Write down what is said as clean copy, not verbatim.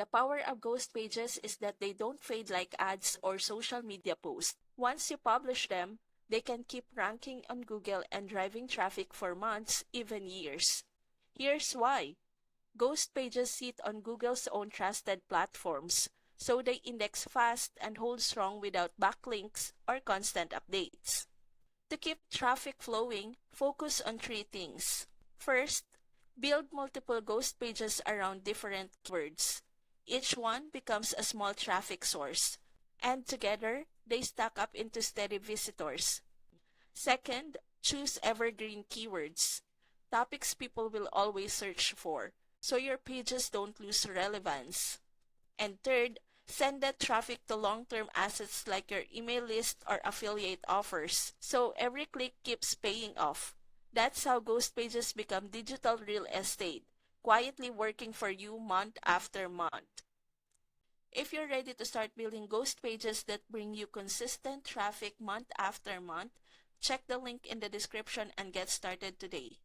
The power of ghost pages is that they don't fade like ads or social media posts. Once you publish them, they can keep ranking on Google and driving traffic for months, even years. Here's why. Ghost pages sit on Google's own trusted platforms, so they index fast and hold strong without backlinks or constant updates. To keep traffic flowing, focus on three things. First, build multiple ghost pages around different keywords. Each one becomes a small traffic source, and together, they stack up into steady visitors. Second, choose evergreen keywords, topics people will always search for, so your pages don't lose relevance. And third, send that traffic to long-term assets like your email list or affiliate offers, so every click keeps paying off. That's how ghost pages become digital real estate, quietly working for you month after month. If you're ready to start building ghost pages that bring you consistent traffic month after month, check the link in the description and get started today.